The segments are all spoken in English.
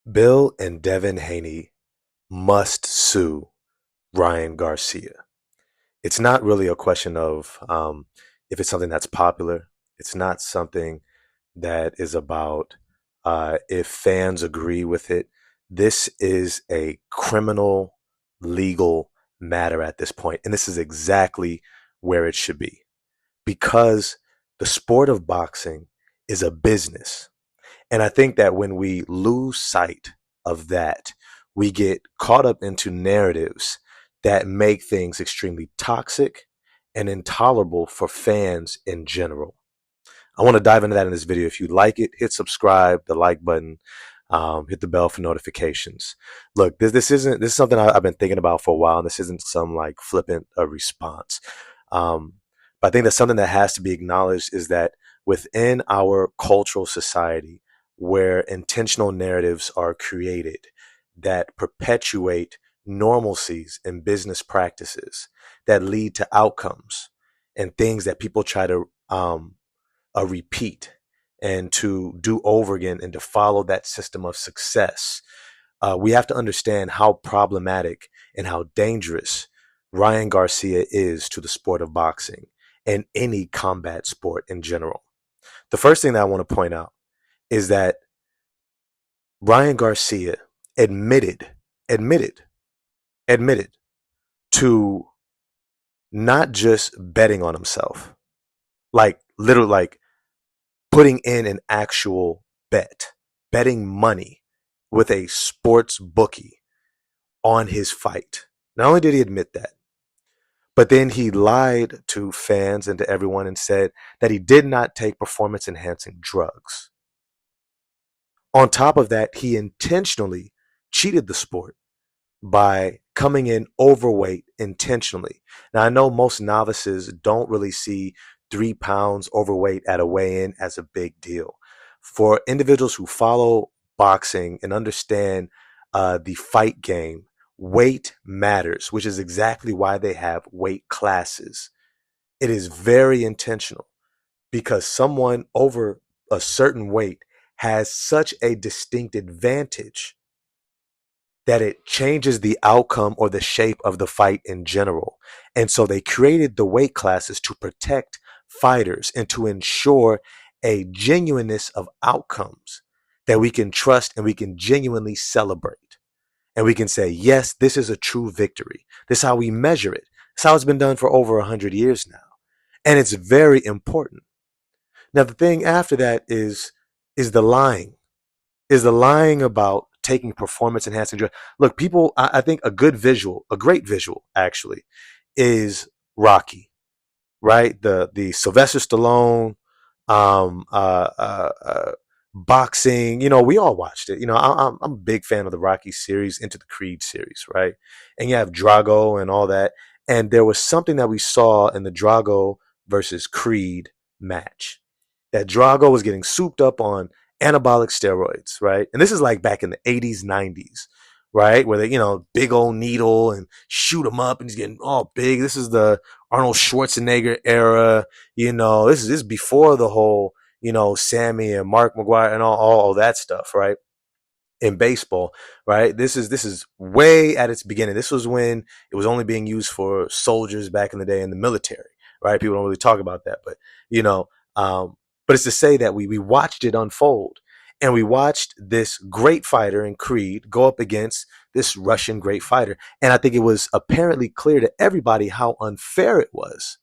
Bill and Devin Haney must sue Ryan Garcia. It's not really a question of if it's something that's popular. It's not something that is about if fans agree with it. This is a criminal legal matter at this point, and this is exactly where it should be because the sport of boxing is a business. And I think that when we lose sight of that, we get caught up into narratives that make things extremely toxic and intolerable for fans in general. I want to dive into that in this video. If you like it, hit subscribe, the like button, hit the bell for notifications. Look, this is something I've been thinking about for a while, and this isn't some like flippant response. But I think that something that has to be acknowledged is that within our cultural society, where intentional narratives are created that perpetuate normalcies and business practices that lead to outcomes and things that people try to repeat and to do over again and to follow that system of success. We have to understand how problematic and how dangerous Ryan Garcia is to the sport of boxing and any combat sport in general. The first thing that I want to point out is that Ryan Garcia admitted, admitted, admitted to not just betting on himself, like literally like putting in an actual bet, betting money with a sports bookie on his fight. Not only did he admit that, but then he lied to fans and to everyone and said that he did not take performance enhancing drugs. On top of that, he intentionally cheated the sport by coming in overweight intentionally. Now, I know most novices don't really see 3 pounds overweight at a weigh in as a big deal. For individuals who follow boxing and understand the fight game, weight matters, which is exactly why they have weight classes. It is very intentional because someone over a certain weight has such a distinct advantage that it changes the outcome or the shape of the fight in general. And so they created the weight classes to protect fighters and to ensure a genuineness of outcomes that we can trust and we can genuinely celebrate. And we can say, yes, this is a true victory. This is how we measure it. It's how it's been done for over 100 years now. And it's very important. Now, the thing after that is the lying, is the lying about taking performance enhancing drugs. Look, people, I think a good visual, a great visual actually, is Rocky, right? The Sylvester Stallone, um, uh, uh, uh, boxing. You know, we all watched it. You know, I'm a big fan of the Rocky series, into the Creed series, right? And you have Drago and all that. And there was something that we saw in the Drago versus Creed match, that Drago was getting souped up on anabolic steroids, right? And this is like back in the 80s, 90s, right? Where they, big old needle and shoot him up and he's getting all big. This is the Arnold Schwarzenegger era. This is before the whole, Sammy and Mark McGuire and all that stuff, right? In baseball, right? This is way at its beginning. This was when it was only being used for soldiers back in the day in the military, right? People don't really talk about that, but but it's to say that we watched it unfold, and we watched this great fighter in Creed go up against this Russian great fighter, and I think it was apparently clear to everybody how unfair it was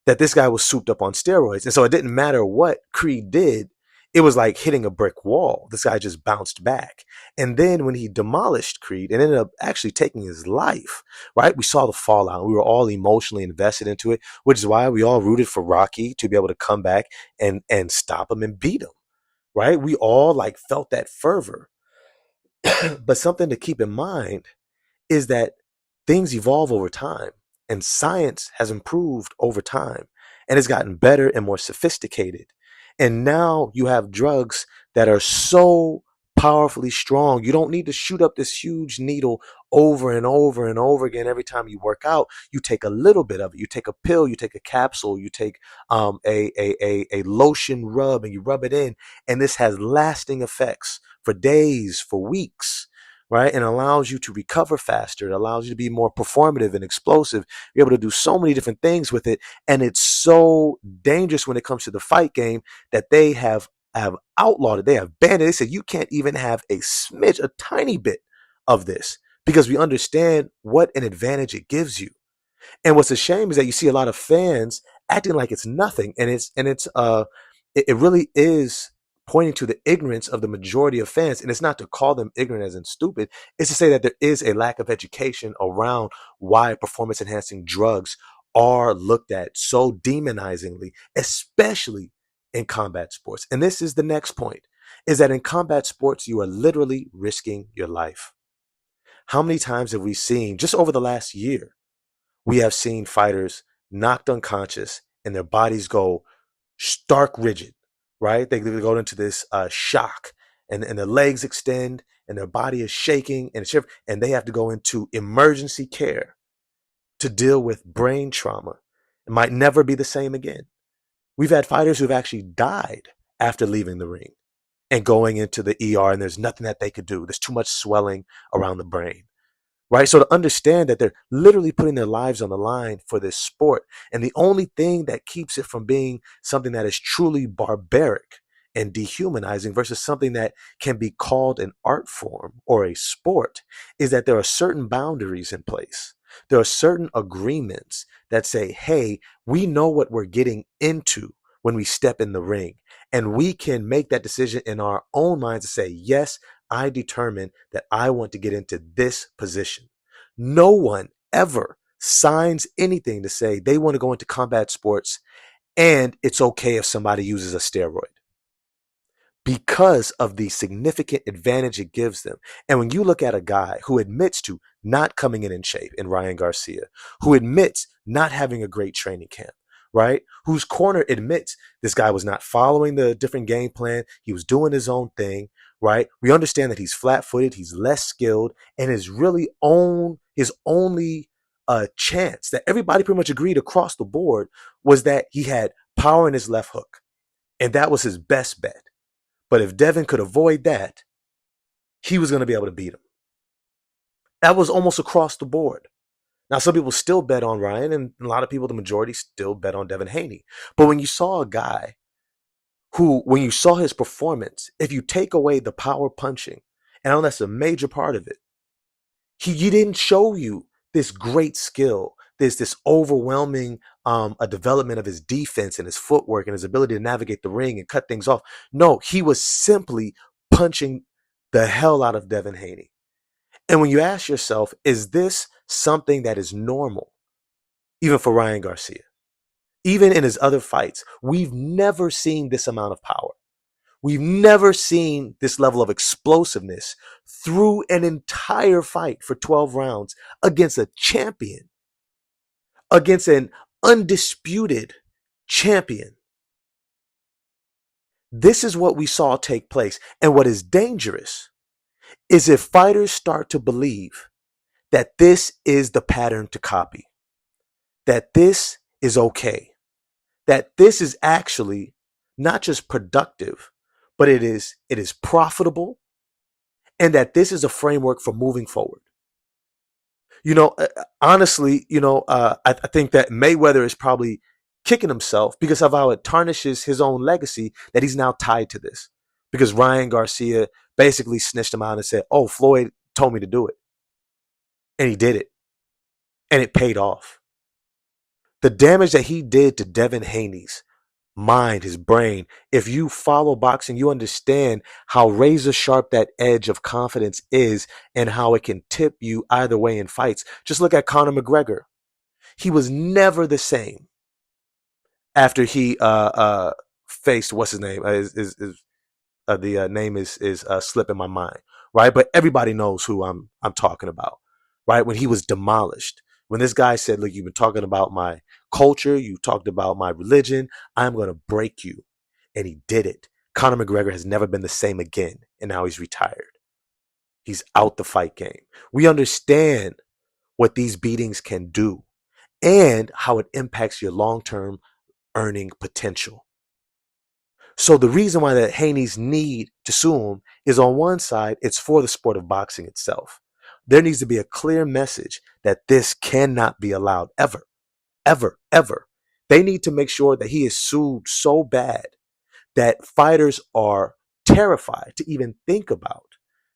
that this guy was souped up on steroids. And so it didn't matter what Creed did. It was like hitting a brick wall. This guy just bounced back. And then when he demolished Creed and ended up actually taking his life, right? We saw the fallout. We were all emotionally invested into it, which is why we all rooted for Rocky to be able to come back and stop him and beat him, right? We all like felt that fervor. But something to keep in mind is that things evolve over time, and science has improved over time, and it's gotten better and more sophisticated. And now you have drugs that are so powerfully strong. You don't need to shoot up this huge needle over and over and over again every time you work out. You take a little bit of it. You take a pill, you take a capsule, you take a lotion rub, and you rub it in. And this has lasting effects for days, for weeks, right? And allows you to recover faster. It allows you to be more performative and explosive. You're able to do so many different things with it. And it's so dangerous when it comes to the fight game that they have outlawed it. They have banned it. They said you can't even have a smidge, a tiny bit of this, because we understand what an advantage it gives you. And what's a shame is that you see a lot of fans acting like it's nothing, and it really is pointing to the ignorance of the majority of fans. And it's not to call them ignorant as in stupid. It's to say that there is a lack of education around why performance enhancing drugs are looked at so demonizingly, especially in combat sports. And this is the next point, is that in combat sports, you are literally risking your life. How many times have we seen, just over the last year, we have seen fighters knocked unconscious and their bodies go stark rigid, right? They go into this shock, and their legs extend and their body is shaking and shivering, and they have to go into emergency care to deal with brain trauma. It might never be the same again. We've had fighters who've actually died after leaving the ring and going into the ER, and there's nothing that they could do. There's too much swelling around the brain, right? So to understand that they're literally putting their lives on the line for this sport, and the only thing that keeps it from being something that is truly barbaric and dehumanizing versus something that can be called an art form or a sport is that there are certain boundaries in place. There are certain agreements that say, hey, we know what we're getting into when we step in the ring, and we can make that decision in our own minds to say, yes, I determine that I want to get into this position. No one ever signs anything to say they want to go into combat sports and it's okay if somebody uses a steroid, because of the significant advantage it gives them. And when you look at a guy who admits to not coming in shape, in Ryan Garcia, who admits not having a great training camp, right? Whose corner admits this guy was not following the different game plan. He was doing his own thing, right? We understand that he's flat-footed, he's less skilled, and his only chance that everybody pretty much agreed across the board was that he had power in his left hook. And that was his best bet. But if Devin could avoid that, he was going to be able to beat him. That was almost across the board. Now, some people still bet on Ryan, and a lot of people, the majority, still bet on Devin Haney. But when you saw a guy who, when you saw his performance, if you take away the power punching, and I know that's a major part of it, he didn't show you this great skill, this overwhelming a development of his defense and his footwork and his ability to navigate the ring and cut things off. No, he was simply punching the hell out of Devin Haney. And when you ask yourself, is this something that is normal, even for Ryan Garcia? Even in his other fights, we've never seen this amount of power. We've never seen this level of explosiveness through an entire fight for 12 rounds against a champion, against an undisputed champion. This is what we saw take place. And what is dangerous is if fighters start to believe that this is the pattern to copy, that this is okay, that this is actually not just productive, but it is profitable, and that this is a framework for moving forward. Honestly, I think that Mayweather is probably kicking himself because of how it tarnishes his own legacy that he's now tied to this. Because Ryan Garcia basically snitched him out and said, oh, Floyd told me to do it. And he did it. And it paid off. The damage that he did to Devin Haney's mind, his brain, if you follow boxing, you understand how razor sharp that edge of confidence is and how it can tip you either way in fights. Just look at Conor McGregor. He was never the same after he faced, what's his name? The name is slipping my mind, right? But everybody knows who I'm talking about, right? When he was demolished, when this guy said, look, you've been talking about my culture, you talked about my religion, I'm going to break you. And he did it Conor McGregor has never been the same again, and now he's retired. He's out the fight game. We understand what these beatings can do and how it impacts your long-term earning potential. So the reason why that Haney's need to sue him is, on one side, it's for the sport of boxing itself. There needs to be a clear message that this cannot be allowed ever, ever, ever. They need to make sure that he is sued so bad that fighters are terrified to even think about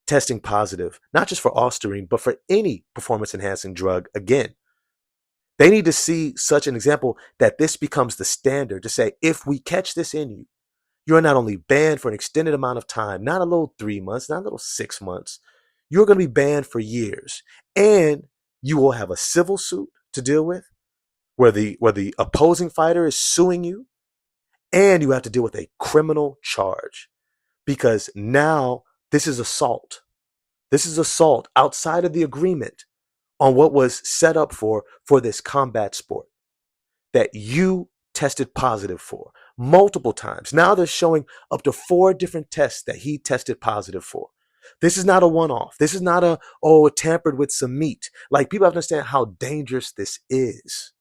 testing positive, not just for Ostarine, but for any performance enhancing drug again. They need to see such an example that this becomes the standard to say, if we catch this in you, you're not only banned for an extended amount of time, not a little 3 months, not a little 6 months, you're going to be banned for years. And you will have a civil suit to deal with where the opposing fighter is suing you, and you have to deal with a criminal charge, because now this is assault. This is assault outside of the agreement on what was set up for this combat sport that you tested positive for multiple times. Now they're showing up to 4 different tests that he tested positive for. This is not a one-off. This is not tampered with some meat. Like, people have to understand how dangerous this is.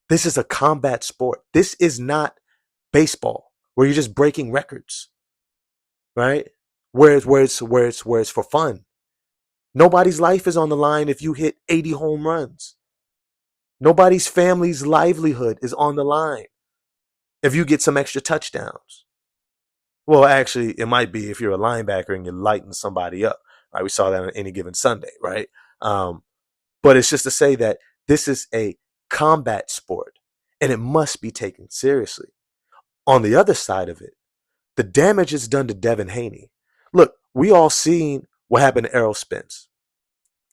This is a combat sport. This is not baseball where you're just breaking records, right? Where it's for fun. Nobody's life is on the line if you hit 80 home runs. Nobody's family's livelihood is on the line if you get some extra touchdowns. Well, actually, it might be if you're a linebacker and you're lighting somebody up. Right? We saw that on any given Sunday, right? But it's just to say that this is a combat sport, and it must be taken seriously. On the other side of it, the damage is done to Devin Haney. Look, we all seen what happened to Errol Spence,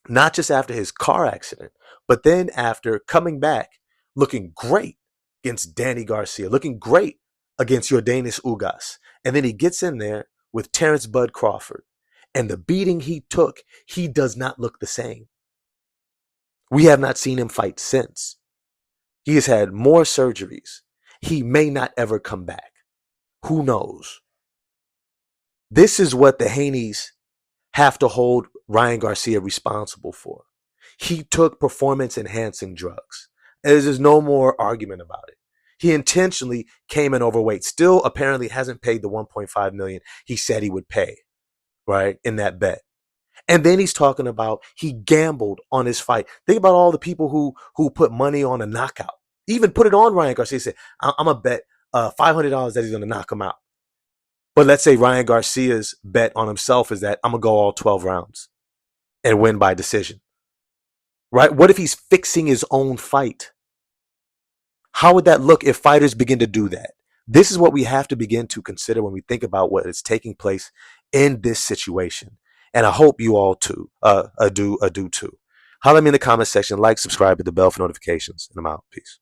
not just after his car accident, but then after coming back looking great against Danny Garcia, looking great against Yordenis Ugas. And then he gets in there with Terrence Bud Crawford, and the beating he took, he does not look the same. We have not seen him fight since. He has had more surgeries. He may not ever come back. Who knows? This is what the Haneys have to hold Ryan Garcia responsible for. He took performance-enhancing drugs. There's no more argument about it. He intentionally came in overweight. Still apparently hasn't paid the $1.5 million he said he would pay, right, in that bet. And then he's talking about he gambled on his fight. Think about all the people who put money on a knockout. Even put it on Ryan Garcia. He said, I'm going to bet $500 that he's going to knock him out. But let's say Ryan Garcia's bet on himself is that I'm going to go all 12 rounds and win by decision. Right? What if he's fixing his own fight? How would that look if fighters begin to do that? This is what we have to begin to consider when we think about what is taking place in this situation. And I hope you all too do too. Holler at me in the comment section, like, subscribe, hit the bell for notifications, and I'm out. Peace.